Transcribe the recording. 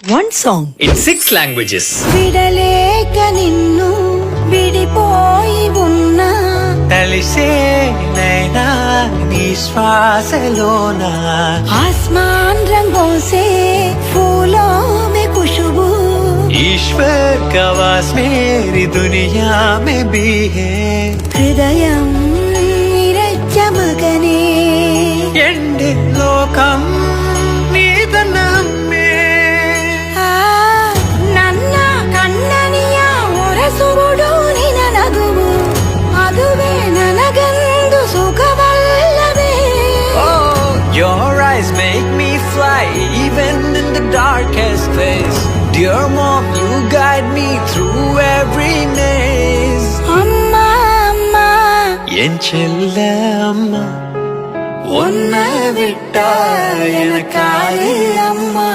One song in 6 languages. విడలేక నిన్ను విడిపోయి ఉన్నా తలిసే నైనా నీ శ్వాసలోనా आसमान रंगों से फूलों में खुशबू ईश्वर का वास मेरी दुनिया में भी है హృదయం నిరచ్చమగనే ఎండి లోకం నీదనమ్మే ಆ ನನ್ನ ಕಣ್ಣನಿಯ ಒರೆಸುವುದು ನಿನ ನಗುವು ಅದುವೇ ನನಗಂದು ಸುಖವಲ್ಲವೇ Oh, your eyes make me fly even in the darkest place. Dear mom, you guide me through every maze. ಅಮ್ಮ ಅಮ್ಮ என் செல்ல அம்மா உன்னை விட்டா எனக்காது அம்மா